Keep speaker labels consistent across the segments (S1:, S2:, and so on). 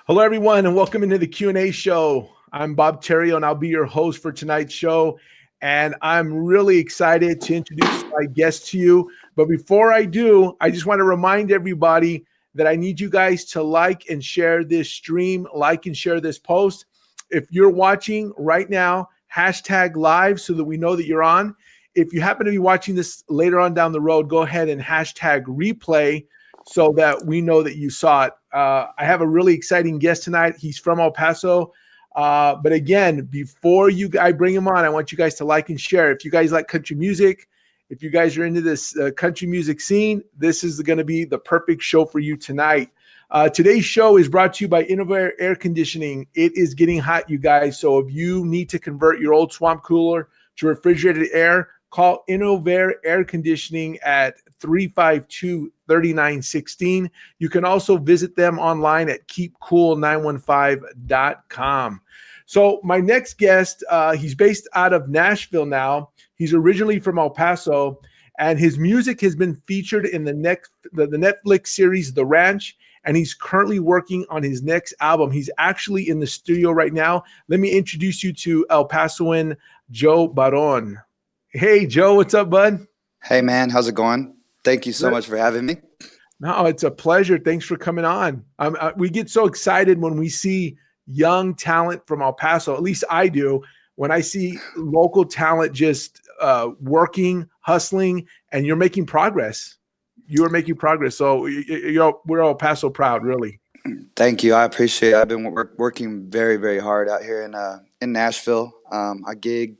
S1: Hello, everyone, and welcome into the Q&A show. I'm Bob Theriot, and I'll be your host for tonight's show. And I'm really excited to introduce my guest to you. But before I do, I just want to remind everybody that I need you guys to like and share this stream, like and share this post. If you're watching right now, hashtag live so that we know that you're on. If you happen to be watching this later on down the road, go ahead and hashtag replay so that we know that you saw it. I have a really exciting guest tonight. He's from El Paso. But again, before I bring him on, I want you guys to like and share. If you guys like country music, if you guys are into this country music scene, this is going to be the perfect show for you tonight. Today's show is brought to you by Innovair Air Conditioning. It is getting hot, you guys. So if you need to convert your old swamp cooler to refrigerated air, call Innovair Air Conditioning at 352-3916. You can also visit them online at keepcool915.com. So my next guest, he's based out of Nashville now. He's originally from El Paso, and his music has been featured in the Netflix series The Ranch, and he's currently working on his next album. He's actually in the studio right now. Let me introduce you to El Pasoan Joe Barron. Hey, Joe, what's up, bud?
S2: Hey, man, how's it going? Thank you so much for having me.
S1: No, it's a pleasure. Thanks for coming on. We get so excited when we see young talent from El Paso. At least I do. When I see local talent just working, hustling, and you're making progress. You are making progress. So we're El Paso proud, really.
S2: Thank you. I appreciate it. I've been working very, very hard out here in Nashville. I gig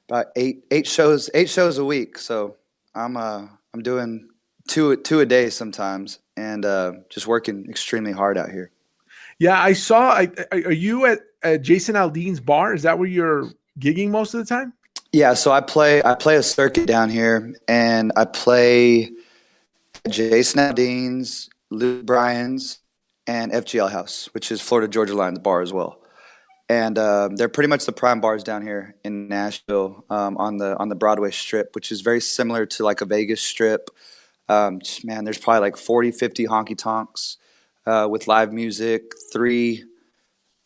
S2: about eight shows a week. So I'm doing two a day sometimes, and just working extremely hard out here.
S1: Yeah, I saw. Are you at Jason Aldean's bar? Is that where you're gigging most of the time?
S2: Yeah, so I play a circuit down here, and I play Jason Aldean's, Luke Bryan's, and FGL House, which is Florida Georgia Line's bar as well. And they're pretty much the prime bars down here in Nashville, on the Broadway Strip, which is very similar to like a Vegas Strip. Man, there's probably like 40, 50 honky tonks with live music, three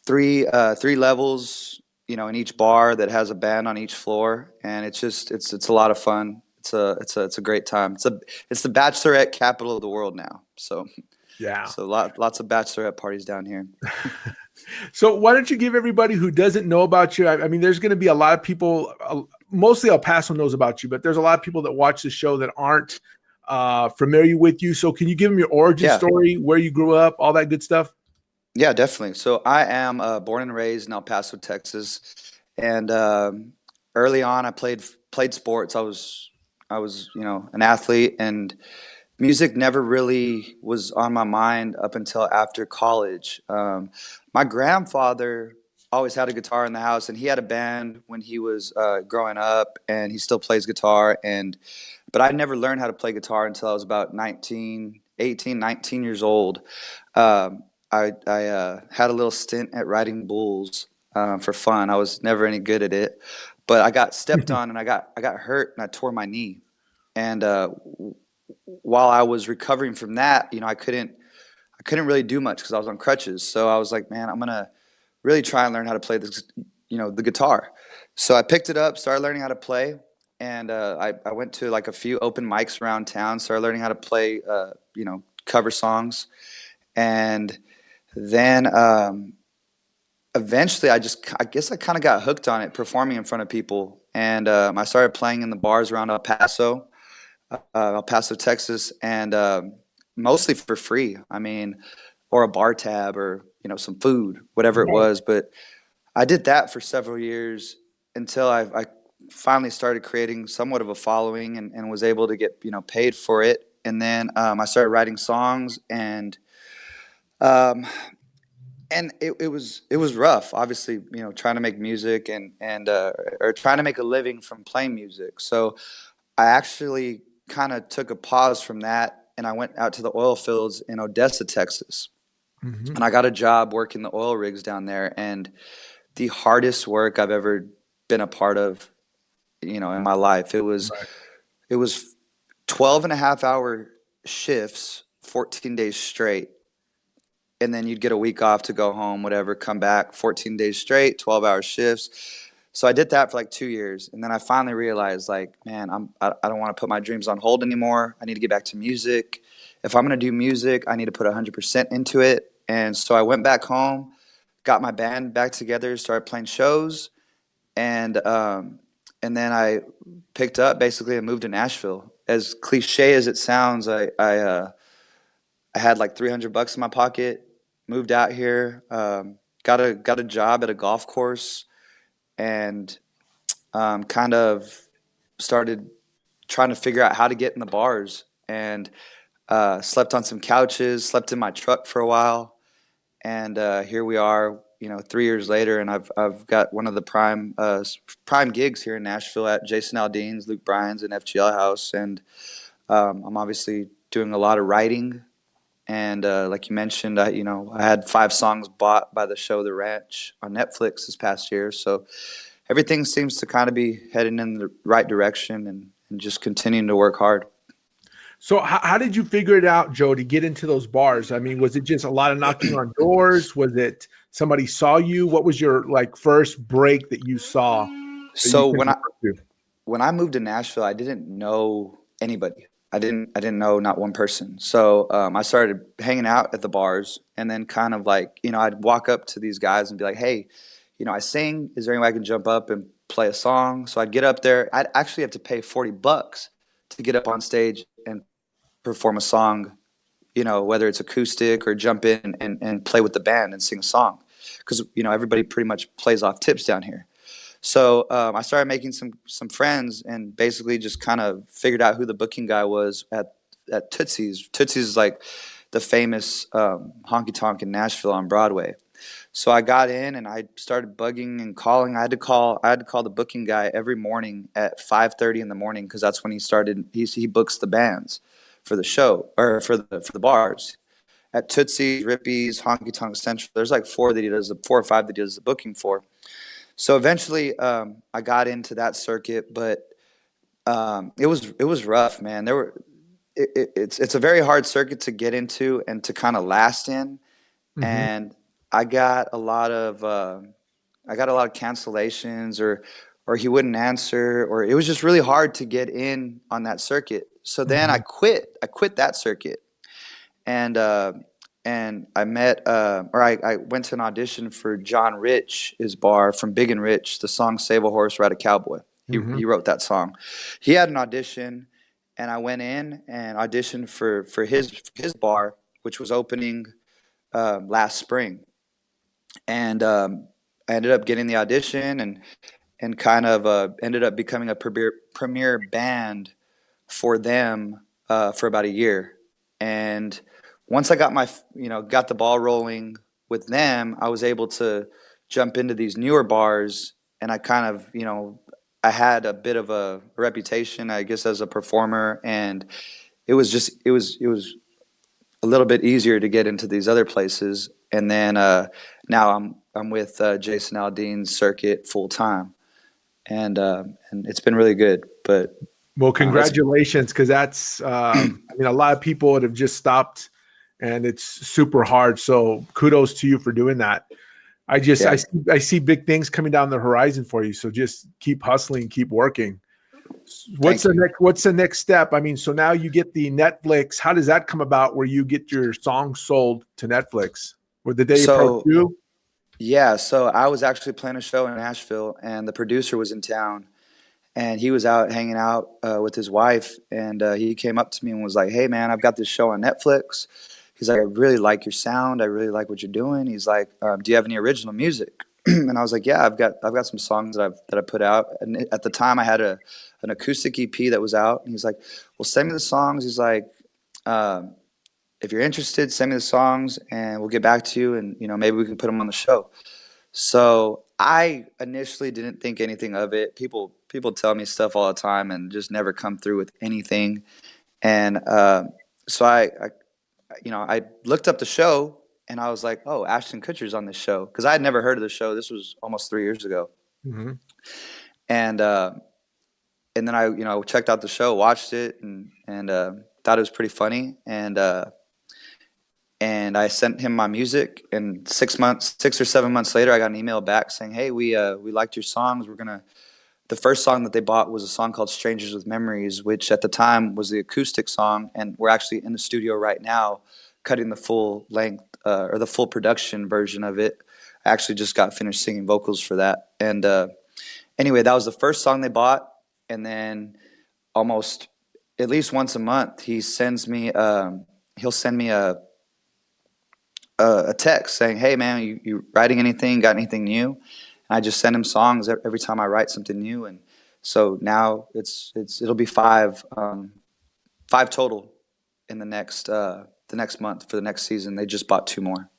S2: levels, in each bar that has a band on each floor, and it's a lot of fun. It's a great time. It's the bachelorette capital of the world now. So
S1: yeah,
S2: so lots of bachelorette parties down here.
S1: So why don't you give everybody who doesn't know about you? I mean, there's going to be a lot of people, mostly El Paso knows about you, but there's a lot of people that watch the show that aren't familiar with you. So can you give them your origin story, where you grew up, all that good stuff?
S2: Yeah, definitely. So I am born and raised in El Paso, Texas, and early on I played sports. I was an athlete, and music never really was on my mind up until after college. My grandfather always had a guitar in the house, and he had a band when he was growing up, and he still plays guitar. But I never learned how to play guitar until I was about 19 years old. I had a little stint at riding bulls for fun. I was never any good at it, but I got stepped on, and I got hurt, and I tore my knee. And while I was recovering from that, I couldn't really do much because I was on crutches. So I was like, man, I'm gonna really try and learn how to play this, the guitar. So I picked it up, started learning how to play, and I went to like a few open mics around town, started learning how to play, cover songs, and then eventually I guess I kind of got hooked on it, performing in front of people, and I started playing in the bars around El Paso, Texas, and mostly for free. I mean, or a bar tab, or some food, whatever it was. But I did that for several years until I finally started creating somewhat of a following, and was able to get paid for it. And then I started writing songs, and it was rough, obviously, trying to make music or trying to make a living from playing music. So I actually kind of took a pause from that, and I went out to the oil fields in Odessa, Texas. Mm-hmm. And I got a job working the oil rigs down there, and the hardest work I've ever been a part of, in my life. It was 12 and a half hour shifts, 14 days straight. and then you'd get a week off to go home, whatever, come back 14 days straight, 12-hour shifts. So I did that for like 2 years. And then I finally realized, like, man, I don't want to put my dreams on hold anymore. I need to get back to music. If I'm going to do music, I need to put 100% into it. And so I went back home, got my band back together, started playing shows. And then I picked up basically and moved to Nashville. As cliche as it sounds, I had like $300 in my pocket, moved out here, got a job at a golf course, and kind of started trying to figure out how to get in the bars. And slept on some couches, slept in my truck for a while, and here we are. 3 years later, and I've got one of the prime gigs here in Nashville at Jason Aldean's, Luke Bryan's, and FGL House, and I'm obviously doing a lot of writing. And like you mentioned, I had 5 songs bought by the show The Ranch on Netflix this past year. So everything seems to kind of be heading in the right direction, and just continuing to work hard.
S1: So how did you figure it out, Joe, to get into those bars? I mean, was it just a lot of knocking on doors? Was it somebody saw you? What was your like first break that you saw that you
S2: So
S1: couldn't do?
S2: when I moved to Nashville, I didn't know anybody. I didn't know not one person. So I started hanging out at the bars, and then kind of like, I'd walk up to these guys and be like, "Hey, I sing. Is there any way I can jump up and play a song?" So I'd get up there. I'd actually have to pay $40 to get up on stage and perform a song, whether it's acoustic or jump in and play with the band and sing a song, because everybody pretty much plays off tips down here. So I started making some friends, and basically just kind of figured out who the booking guy was at Tootsie's. Tootsie's is like the famous honky tonk in Nashville on Broadway. So I got in and I started bugging and calling. I had to call the booking guy every morning at 5:30 in the morning, because that's when he started. He books the bands for the show, or for the bars at Tootsie's, Rippy's, Honky Tonk Central. There's like 4 or 5 that he does the booking for. So eventually, I got into that circuit, but it was rough, man. It's a very hard circuit to get into and to kind of last in,
S1: Mhm.
S2: and I got a lot of cancellations, or he wouldn't answer, or it was just really hard to get in on that circuit. So then I
S1: Mhm.
S2: quit. I quit that circuit, and I met, or I went to an audition for John Rich's bar from Big and Rich. The song "Save a Horse, Ride a Cowboy." He
S1: Mhm.
S2: wrote that song. He had an audition, and I went in and auditioned for his bar, which was opening last spring, and I ended up getting the audition, and kind of ended up becoming a premier band for them for about a year. And once I got got the ball rolling with them, I was able to jump into these newer bars, and I kind of, I had a bit of a reputation, I guess, as a performer, and it was a little bit easier to get into these other places. And then now I'm with Jason Aldean's circuit full time, and it's been really good. But
S1: Well,
S2: it's
S1: congratulations, because that's I mean, a lot of people would have just stopped, and it's super hard. So kudos to you for doing that. I
S2: yeah.
S1: see, I see big things coming down the horizon for you. So just keep hustling, keep working.
S2: Thank you.
S1: What's the next step? I mean, so now you get the Netflix. How does that come about where you get your song sold to Netflix? Or did they approach
S2: So
S1: you?
S2: yeah, so I was actually playing a show in Nashville, and the producer was in town, and he was out hanging out with his wife, and he came up to me and was like, "Hey, man, I've got this show on Netflix." He's like, "I really like your sound. I really like what you're doing." He's like, "Do you have any original music?" And I was like, "Yeah, I've got some songs that I put out." And at the time, I had an acoustic EP that was out. And he's like, "Well, send me the songs." He's like, um, "If you're interested, send me the songs, and we'll get back to you, and maybe we can put them on the show." So I initially didn't think anything of it. People tell me stuff all the time and just never come through with anything. And so I looked up the show, and I was like, "Oh, Ashton Kutcher's on this show," because I had never heard of the show. This was almost 3 years ago,
S1: Mhm.
S2: and then I checked out the show, watched it, and thought it was pretty funny. And and I sent him my music. And 6 or 7 months later, I got an email back saying, "Hey, we liked your songs. We're gonna." The first song that they bought was a song called "Strangers with Memories," which at the time was the acoustic song, and we're actually in the studio right now, cutting the full length or the full production version of it. I actually just got finished singing vocals for that, and anyway, that was the first song they bought, and then almost at least once a month, he'll send me a text saying, "Hey man, you writing anything? Got anything new?" And I just send him songs every time I write something new, and so now it'll be five total in the next month for the next season. They just bought two more.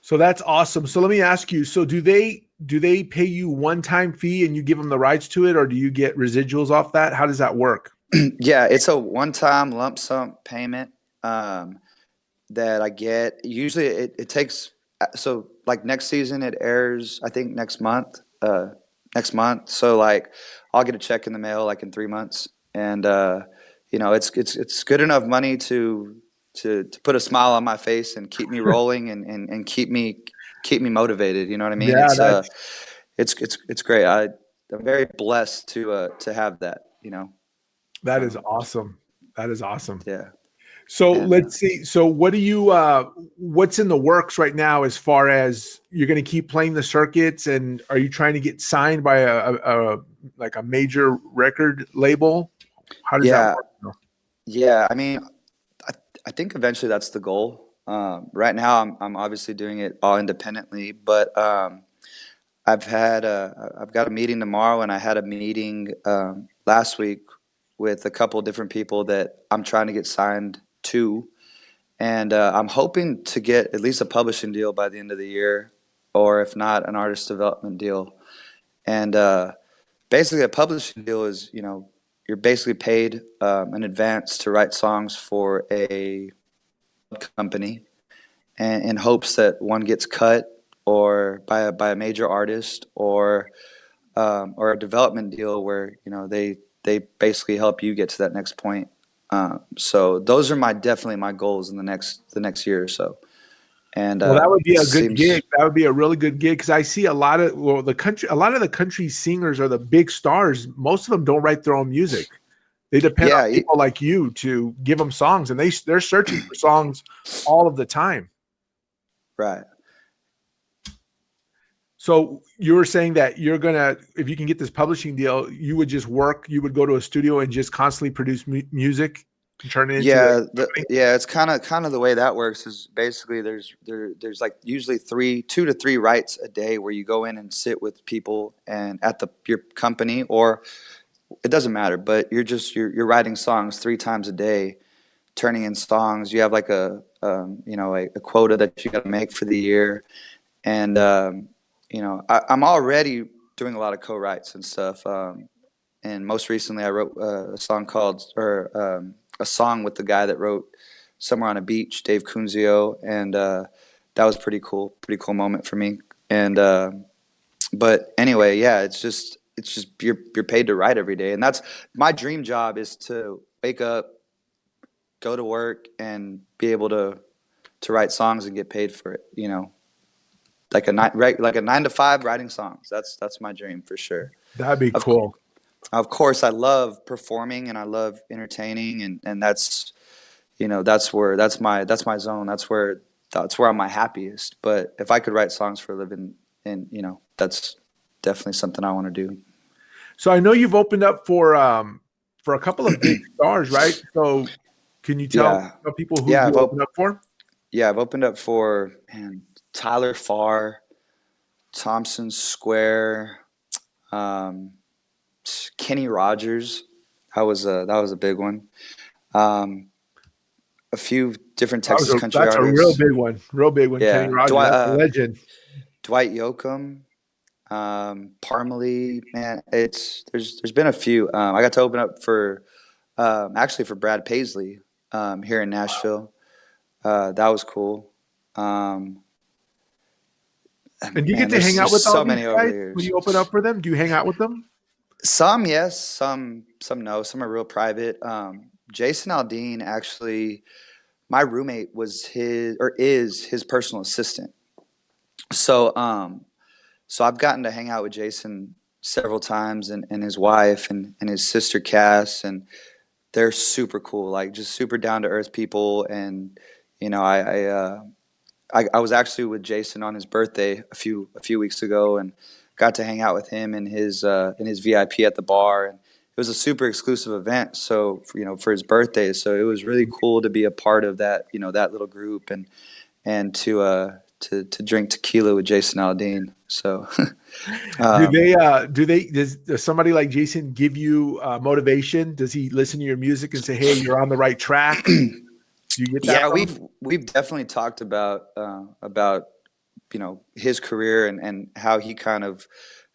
S1: So that's awesome. So let me ask you, so do they pay you one-time fee and you give them the rights to it, or do you get residuals off that? How does that work?
S2: Yeah, it's a one-time lump sum payment that I get. Usually it takes, so like next season it airs, I think next month. So like I'll get a check in the mail like in 3 months, and it's good enough money to put a smile on my face and keep me rolling and keep me motivated. You know what I mean?
S1: Yeah,
S2: It's great. I'm very blessed to have that.
S1: that is
S2: Um,
S1: awesome. That is awesome.
S2: yeah.
S1: So
S2: And
S1: let's see. So what's in the works right now as far as you're going to keep playing the circuits, and are you trying to get signed by a like a major record label? How does that
S2: yeah,
S1: work?
S2: yeah. I mean, I, I think eventually that's the goal. Right now, I'm obviously doing it all independently, but I've got a meeting tomorrow, and I had a meeting last week with a couple different people that I'm trying to get signed to, and I'm hoping to get at least a publishing deal by the end of the year, or if not, an artist development deal. And basically, a publishing deal is, you're basically paid in advance to write songs for a company, and in hopes that one gets cut or by a major artist, or a development deal where they basically help you get to that next point. So those are definitely my goals in the next year or so. And
S1: Well, that would be
S2: it
S1: a good gig.
S2: seems,
S1: That would be a really good gig because I see a lot of a lot of the country singers are the big stars. Most of them don't write their own music. They depend on
S2: yeah,
S1: people like you to give them songs, and they're searching for songs all of the time.
S2: right.
S1: So you were saying that you're gonna, if you can get this publishing deal, you would just work. You would go to a studio and just constantly produce music and turn it into a company.
S2: It's kind of the way that works is basically there's like usually 2 to 3 writes a day where you go in and sit with people and at your company, or it doesn't matter, but you're writing songs 3 times a day, turning in songs. You have like a quota that you got to make for the year, and I'm already doing a lot of co-writes and stuff. And most recently, I wrote a song with the guy that wrote "Somewhere on a Beach," Dave Kunzio, and that was pretty cool moment for me. And but anyway, yeah, it's just you're paid to write every day, and that's my dream job, is to wake up, go to work, and be able to write songs and get paid for it. Like a 9 to 5 writing songs. That's my dream for sure.
S1: That'd be
S2: Of
S1: cool.
S2: of course, I love performing and I love entertaining, and that's my zone. That's where I'm my happiest. But if I could write songs for a living, and that's definitely something I want to do.
S1: So I know you've opened up for a couple of big stars, right? So can you tell
S2: Yeah,
S1: people who
S2: yeah.
S1: you opened up for?
S2: I've opened up for, man, Tyler Farr, Thompson Square, um, Kenny Rogers. That was a big one. Um, a few different Texas country
S1: That's a real
S2: artists.
S1: big one. Real big one. Kenny
S2: Yeah,
S1: Rogers, that's a legend.
S2: Dwight Yoakam, Parmalee. Man, there's been a few. I got to open up for actually for Brad Paisley here in Nashville. That was cool. Um,
S1: And do you get
S2: Man,
S1: to
S2: there's
S1: hang out
S2: there's
S1: with all
S2: so
S1: these
S2: many over
S1: guys
S2: the
S1: when
S2: years.
S1: you open up for them? Do you hang out with them?
S2: Some yes, some no. Some are real private. Jason Aldean actually my roommate is his personal assistant. So so I've gotten to hang out with Jason several times, and his wife and his sister Cass, and they're super cool, like just super down to earth people. And you know, I was actually with Jason on his birthday a few weeks ago, and got to hang out with him in his VIP at the bar, and it was a super exclusive event. So for his birthday, so it was really cool to be a part of that, that little group, and to drink tequila with Jason Aldean. So
S1: Does somebody like Jason give you motivation? Does he listen to your music and say, "Hey, you're on the right track"? Do you get that
S2: yeah,
S1: from him?
S2: we've definitely talked about his career and how he kind of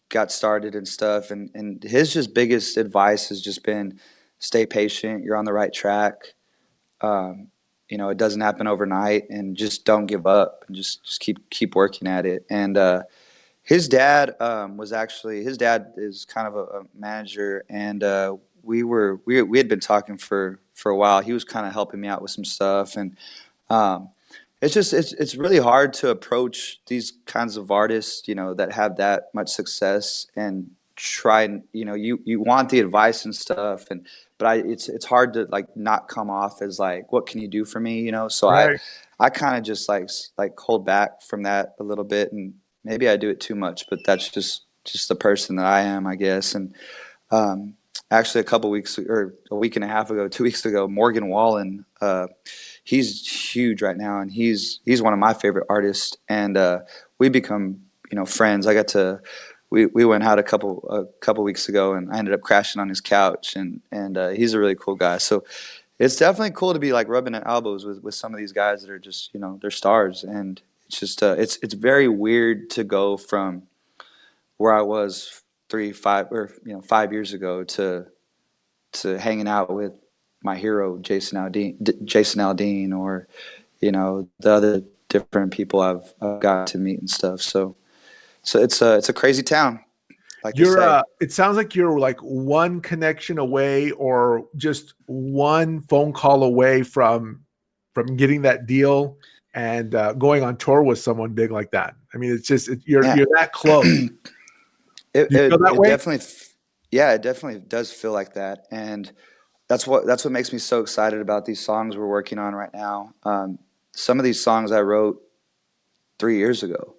S2: got started and stuff, and his just biggest advice has just been stay patient, you're on the right track. um, it doesn't happen overnight, and just don't give up, and just keep working at it. And his dad is kind of a manager, and we had been talking for a while. He was kind of helping me out with some stuff, and um, it's really hard to approach these kinds of artists, that have that much success, and try, and you want the advice and stuff, and it's hard to like not come off as like, what can you do for me, so
S1: Right.
S2: I kind of just like hold back from that a little bit, and maybe I do it too much, but that's just the person that I am, I guess. And um, actually, a couple weeks or a week and a half ago, 2 weeks ago, Morgan Wallen, he's huge right now, and he's one of my favorite artists, and we become friends. I got to we went out a couple weeks ago, and I ended up crashing on his couch, and he's a really cool guy. So it's definitely cool to be like rubbing elbows with some of these guys that are just they're stars, and it's just it's very weird to go from where I was 5 years ago to hanging out with my hero Jason Aldean, or the other different people I've got to meet and stuff. So it's a crazy town, like they
S1: You're
S2: say.
S1: it sounds like you're like one connection away or just one phone call away from getting that deal and going on tour with someone big like that. I mean, it's just
S2: Yeah,
S1: you're that close.
S2: it,
S1: Do you feel
S2: it
S1: that
S2: it
S1: way?
S2: definitely yeah, it definitely does feel like that, and that's what makes me so excited about these songs we're working on right now. Some of these songs I wrote 3 years ago.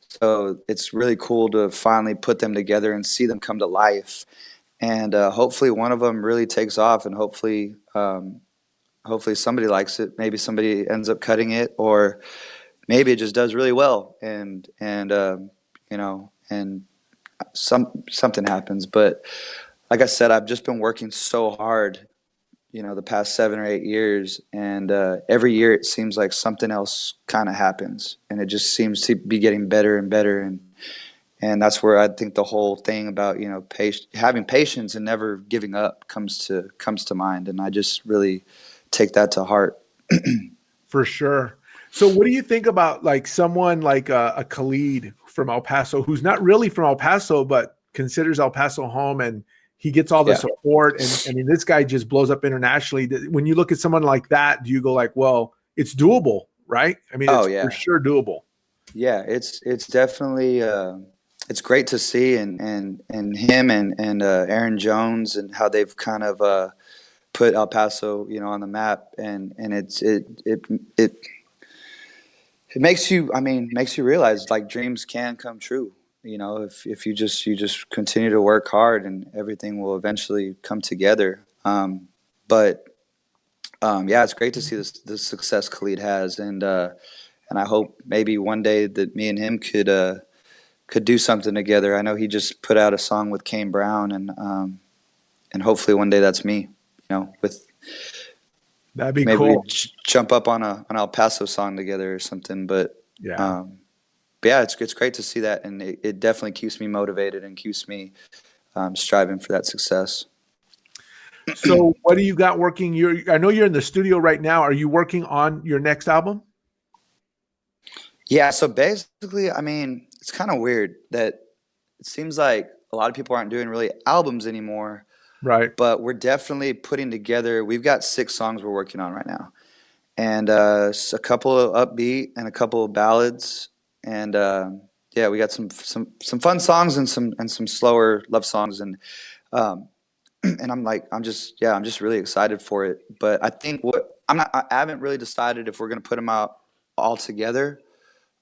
S2: So it's really cool to finally put them together and see them come to life. And hopefully one of them really takes off, and hopefully somebody likes it. Maybe somebody ends up cutting it, or maybe it just does really well, and something happens. But like I said, I've just been working so hard, the past 7 or 8 years, and every year it seems like something else kind of happens, and it just seems to be getting better and better. And that's where I think the whole thing about having patience and never giving up comes to mind, and I just really take that to heart.
S1: For sure. So what do you think about like someone like a Khalid from El Paso who's not really from El Paso but considers El Paso home, and he gets all the
S2: Yeah.
S1: support, and I mean this guy just blows up internationally. When you look at someone like that, do you go like, well, it's doable, right? I mean,
S2: Oh
S1: it's for
S2: yeah,
S1: sure doable.
S2: yeah. It's definitely it's great to see, and him and Aaron Jones, and how they've kind of put El Paso, on the map, and it makes you, makes you realize like dreams can come true. If you just continue to work hard, and everything will eventually come together. But yeah, it's great to see this success Khalid has, and I hope maybe one day that me and him could do something together. I know he just put out a song with Kane Brown, and hopefully one day that's me. With
S1: That'd be
S2: maybe we
S1: cool.
S2: jump up on an El Paso song together or something.
S1: Yeah.
S2: Um, but yeah, it's great to see that, and it definitely keeps me motivated and keeps me striving for that success.
S1: So what do you got working? I know you're in the studio right now. Are you working on your next album?
S2: Yeah, so basically, it's kind of weird that it seems like a lot of people aren't doing really albums anymore,
S1: Right.
S2: but we're definitely putting together. We've got 6 songs we're working on right now, and a couple of upbeat and a couple of ballads, and yeah, we got some fun songs and some slower love songs, and um, and I'm just really excited for it. But I think I haven't really decided if we're gonna put them out all together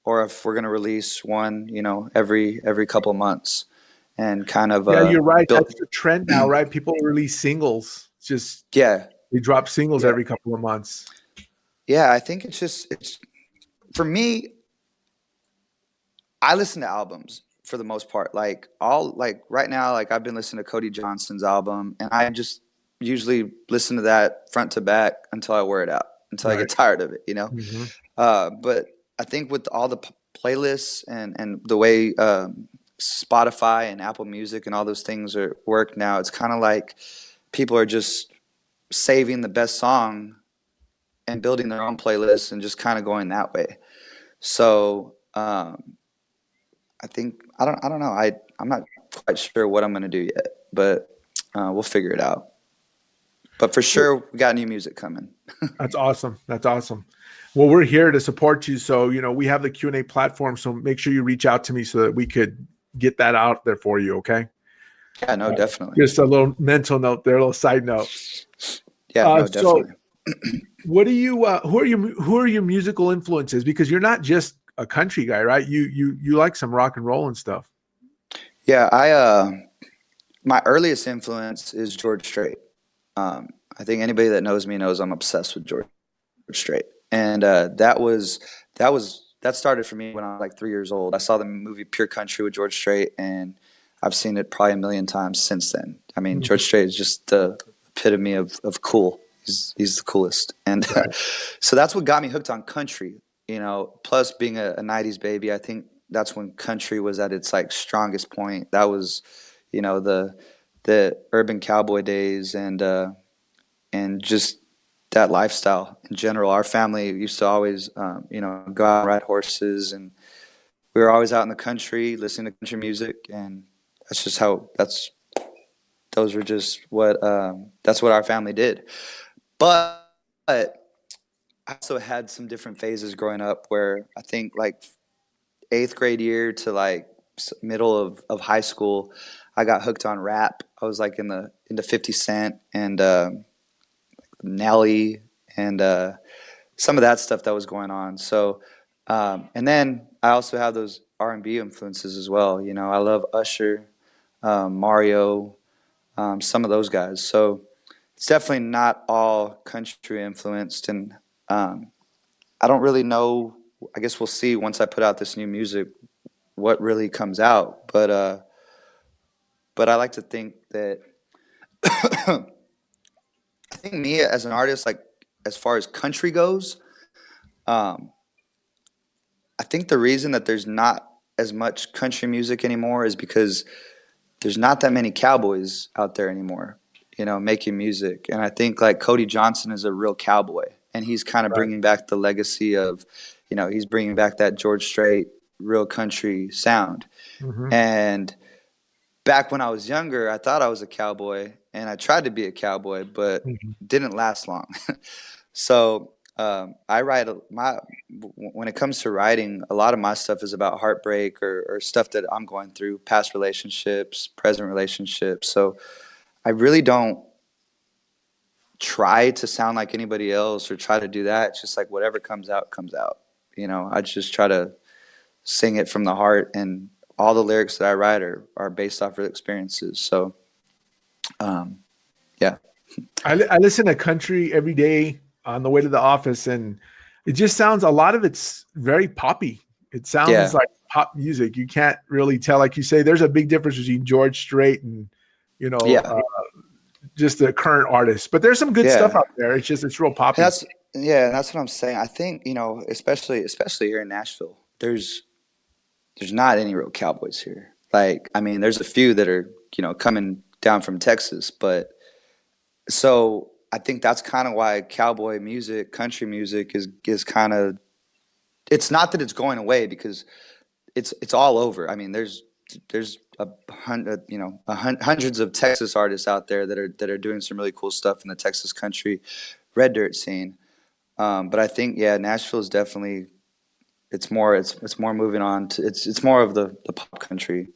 S2: or if we're gonna release one, every couple of months and kind of
S1: Yeah, you're right.
S2: build.
S1: That's the trend now, right? People release singles. It's just
S2: Yeah,
S1: they drop singles
S2: yeah,
S1: every couple of months.
S2: yeah. I think it's for me. I listen to albums for the most part. Like right now, like I've been listening to Cody Johnson's album, and I just usually listen to that front to back until I wear it out, until I
S1: Right.
S2: get tired of it.
S1: Hmm.
S2: But I think with all the playlists and the way Spotify and Apple Music and all those things work now, it's kind of like people are just saving the best song and building their own playlists and just kind of going that way. So I think I don't know. I'm not quite sure what I'm gonna do yet, but we'll figure it out. But for sure, we got new music coming.
S1: That's awesome. That's awesome. Well, we're here to support you. So, we have the Q&A platform. So make sure you reach out to me so that we could get that out there for you. Okay.
S2: Yeah, no, definitely.
S1: Just a little mental note there, a little side note.
S2: Yeah, no,
S1: So
S2: definitely.
S1: what do you, who are your musical influences? Because you're not just a country guy, right? You like some rock and roll and stuff.
S2: Yeah, my earliest influence is George Strait. I think anybody that knows me knows I'm obsessed with George Strait, and that started for me when I was like 3 years old. I saw the movie Pure Country with George Strait, and I've seen it probably a million times since then. I mean, George
S1: Mhm.
S2: Strait is just the epitome of cool. He's the coolest, and
S1: Right.
S2: so that's what got me hooked on country. Plus being a '90s baby, I think that's when country was at its like strongest point. That was, the urban cowboy days and just that lifestyle in general. Our family used to always, go out and ride horses, and we were always out in the country listening to country music, and that's just how those were just what that's what our family did. But I also had some different phases growing up where I think like eighth grade year to like middle of high school, I got hooked on rap. I was like into 50 Cent and Nelly and some of that stuff that was going on. So, and then I also have those R&B influences as well. I love Usher, Mario, some of those guys. So it's definitely not all country influenced, and um, I don't really know. I guess we'll see once I put out this new music what really comes out. But I like to think that I think me as an artist, like as far as country goes, um, I think the reason that there's not as much country music anymore is because there's not that many cowboys out there anymore, making music. And I think like Cody Johnson is a real cowboy, and he's kind of
S1: Right.
S2: bringing back the legacy of, he's bringing back that George Strait real country sound.
S1: Hmm.
S2: And back when I was younger, I thought I was a cowboy, and I tried to be a cowboy, but
S1: Hmm.
S2: didn't last long. So I write when it comes to writing, a lot of my stuff is about heartbreak or stuff that I'm going through, past relationships, present relationships. So I really don't try to sound like anybody else or try to do that. It's just like whatever comes out comes out. I just try to sing it from the heart, and all the lyrics that I write are based off real experiences. So um, yeah,
S1: I listen to country every day on the way to the office, and it just sounds, a lot of it's very poppy. It sounds
S2: yeah,
S1: like pop music. You can't really tell, like you say, there's a big difference between George Strait and you know
S2: yeah,
S1: uh, just the current artist. But there's some good stuff
S2: yeah.
S1: out there. It's just it's real poppy.
S2: That's yeah, that's what I'm saying. I think especially here in Nashville, there's not any real cowboys here. Like, I mean, there's a few that are coming down from Texas, but so I think that's kind of why cowboy music, country music is kind of. It's not that it's going away because it's all over. I mean, there's a hundred, hundreds of Texas artists out there that are doing some really cool stuff in the Texas country red dirt scene. But I think, yeah, Nashville is definitely, it's more moving on to, it's more of the pop country,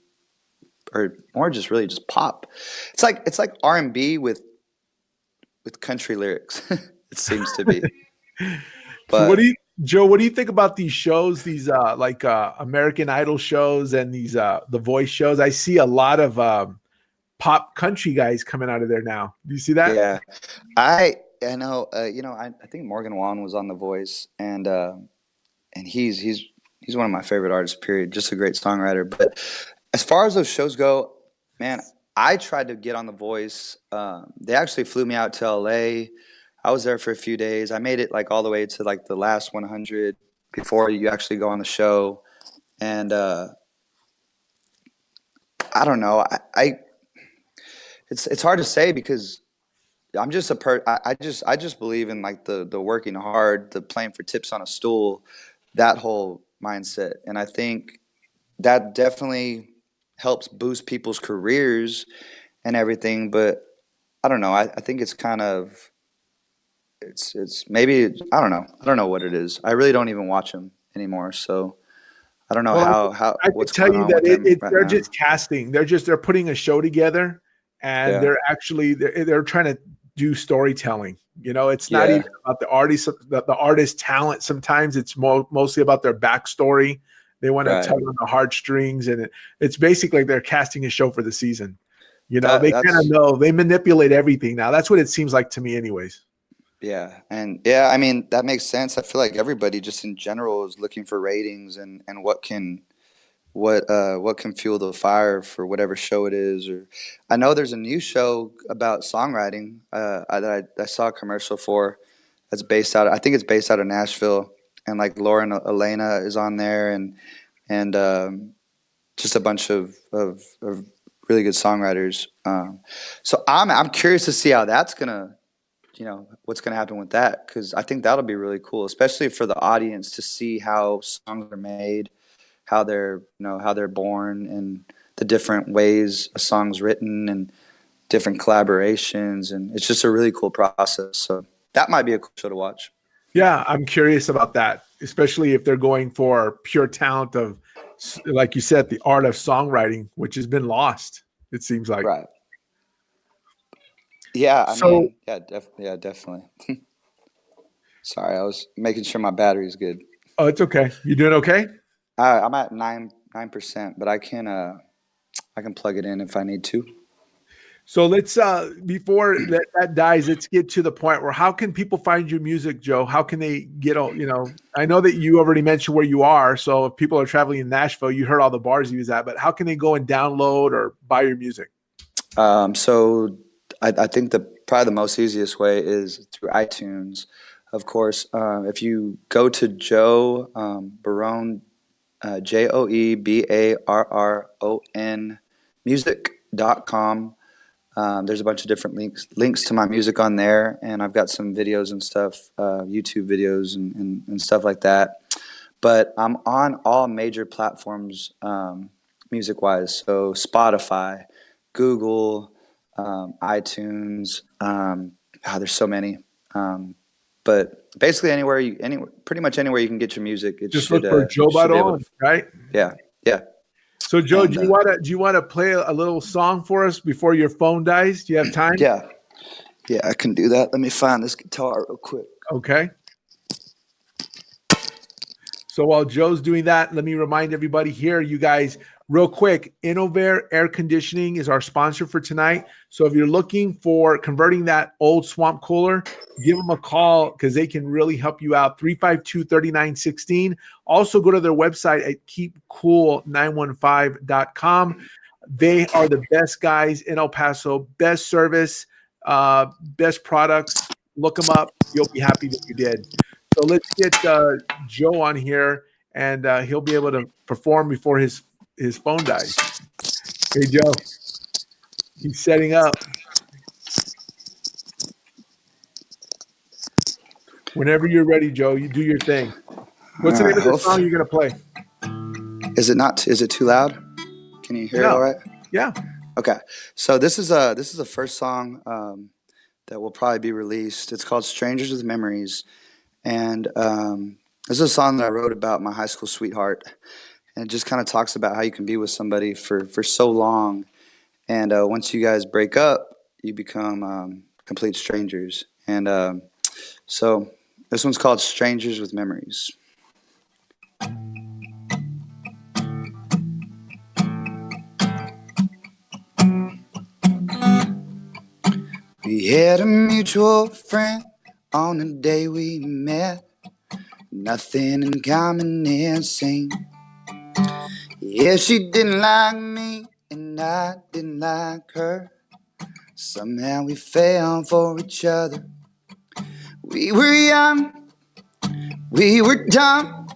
S2: or more just really just pop. It's like R&B with country lyrics. It seems to be.
S1: So what do
S2: But
S1: you, Joe, what do you think about these shows, these like American Idol shows and these The Voice shows? I see a lot of pop country guys coming out of there now. Do you see that?
S2: yeah, I know, I think Morgan Wallen was on The Voice, and he's one of my favorite artists, period. Just a great songwriter. But as far as those shows go, man, I tried to get on The Voice. They actually flew me out to LA. I was there for a few days. I made it like all the way to like the last 100 before you actually go on the show. And I don't know. It's hard to say because I'm just I just believe in like the working hard, the playing for tips on a stool, that whole mindset. And I think that definitely helps boost people's careers and everything. But I don't know. I think it's kind of it's maybe I don't know what it is. I really don't even watch them anymore. So I don't know
S1: Well,
S2: how
S1: I could
S2: what's
S1: tell
S2: going
S1: you
S2: on
S1: that
S2: with them right
S1: they're
S2: now.
S1: just casting. They're putting a show together, and
S2: Yeah,
S1: they're trying to do storytelling. You know, it's not even
S2: yeah,
S1: about the artist talent. Sometimes it's mostly about their backstory. They want to
S2: right.
S1: tug on the heartstrings, and it's basically like they're casting a show for the season. You know,
S2: That
S1: they kind of
S2: that's
S1: know they manipulate everything now. That's what it seems like to me, anyways.
S2: Yeah, and yeah, I mean that makes sense. I feel like everybody just in general is looking for ratings and what can fuel the fire for whatever show it is. Or I know there's a new show about songwriting that I saw a commercial for. That's based out. I think it's based out of Nashville, and like Lauren Elena is on there, and just a bunch of really good songwriters. So I'm curious to see how that's gonna what's going to happen with that, because I think that'll be really cool, especially for the audience to see how songs are made, how they're born, and the different ways a song's written, and different collaborations, and it's just a really cool process. So that might be a cool show to watch.
S1: Yeah, I'm curious about that, especially if they're going for pure talent of, like you said, the art of songwriting, which has been lost, it seems like.
S2: Right. Yeah, I
S1: So,
S2: mean, yeah, definitely. Sorry, I was making sure my battery's good.
S1: oh, it's okay. You doing okay?
S2: I'm at 9%, but I can plug it in if I need to.
S1: So let's before that dies, let's get to the point where how can people find your music, Joe? How can they get all, I know that you already mentioned where you are. So if people are traveling in Nashville, you heard all the bars you was at, but how can they go and download or buy your music?
S2: So I think the probably the most easiest way is through iTunes. Of course, if you go to Joe Barron, JoeBarron music.com. There's a bunch of different links to my music on there, and I've got some videos and stuff, YouTube videos and stuff like that. But I'm on all major platforms, music wise. So Spotify, Google, iTunes. There's so many. But basically pretty much anywhere you can get your music,
S1: Just look for Joe
S2: should be able to.
S1: Barron, right?
S2: Yeah, yeah.
S1: So Joe,
S2: And
S1: do you want to play a little song for us before your phone dies? Do you have time?
S2: yeah, yeah, I can do that. Let me find this guitar real quick.
S1: Okay. So while Joe's doing that, let me remind everybody here, you guys, real quick, Innovair Air Conditioning is our sponsor for tonight. So if you're looking for converting that old swamp cooler, give them a call because they can really help you out. 352-3916. Also go to their website at keepcool915.com. They are the best guys in El Paso, best service, best products. Look them up. You'll be happy that you did. So let's get Joe on here, and he'll be able to perform before his phone dies. Hey, Joe, he's setting up. Whenever you're ready, Joe, you do your thing.
S2: All
S1: What's the
S2: right,
S1: name of the song you're going to play?
S2: is it too loud? Can you hear it all
S1: No.
S2: right?
S1: Yeah.
S2: Okay. So this is the first song that will probably be released. It's called Strangers with Memories, And this is a song that I wrote about my high school sweetheart. And it just kind of talks about how you can be with somebody for so long. And once you guys break up, you become complete strangers. And so this one's called Strangers with Memories. We had a mutual friend on the day we met. Nothing in common, it seemed. Yeah, she didn't like me, and I didn't like her. Somehow we fell for each other. We were young, we were dumb,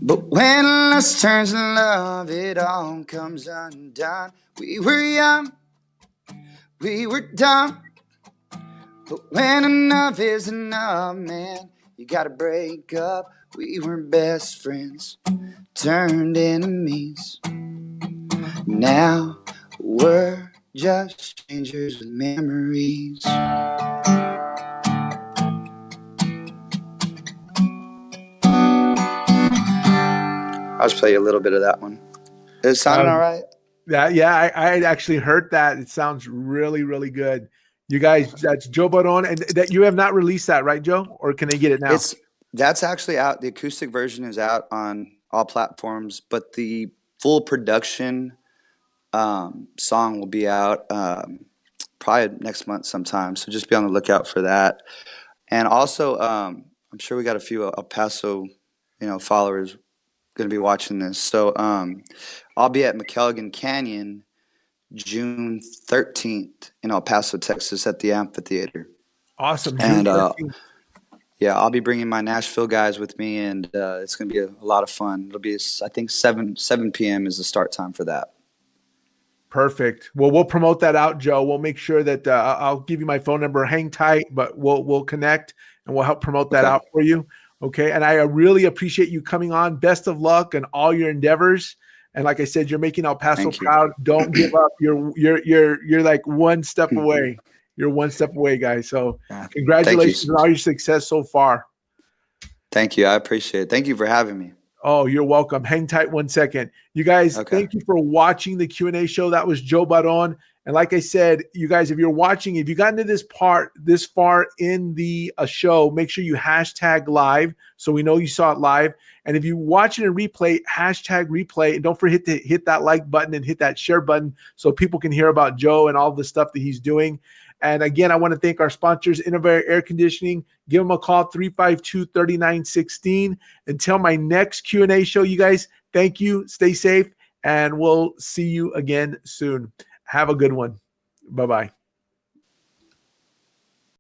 S2: but when lust turns to love, it all comes undone. We were young, we were dumb, but when enough is enough, man, you gotta break up. We were best friends, turned enemies. Now we're just strangers with memories. I'll just play you a little bit of that one. Is it sounding all right?
S1: Yeah, I actually heard that. It sounds really, really good. You guys, that's Joe Barron, and that you have not released that, right, Joe? Or can they get it now?
S2: That's actually out. The acoustic version is out on all platforms, but the full production song will be out probably next month sometime. So just be on the lookout for that. And also, I'm sure we got a few El Paso, followers going to be watching this. So I'll be at McElligan Canyon June 13th in El Paso, Texas, at the amphitheater.
S1: Awesome. June
S2: And
S1: 13th.
S2: yeah, I'll be bringing my Nashville guys with me, and it's going to be a lot of fun. It'll be, I think, 7 p.m. is the start time for that.
S1: Perfect. Well, we'll promote that out, Joe. We'll make sure that I'll give you my phone number. Hang tight, but we'll connect and we'll help promote that out for you. Okay. And I really appreciate you coming on. Best of luck in all your endeavors. And like I said, you're making El Paso proud. Don't give up. You're like one step away. You're one step away, guys. So congratulations on all your success so far.
S2: Thank you. I appreciate it. Thank you for having me.
S1: Oh, you're welcome. Hang tight 1 second. You guys, thank you for watching the Q&A show. That was Joe Barron. And like I said, you guys, if you're watching, if you got into this far in the show, make sure you hashtag live so we know you saw it live. And if you watch it in replay, hashtag replay. And don't forget to hit that like button and hit that share button so people can hear about Joe and all the stuff that he's doing. And again, I want to thank our sponsors, Innovator Air Conditioning. Give them a call, 352-3916. Until my next Q&A show, you guys, thank you. Stay safe, and we'll see you again soon. Have a good one. Bye-bye.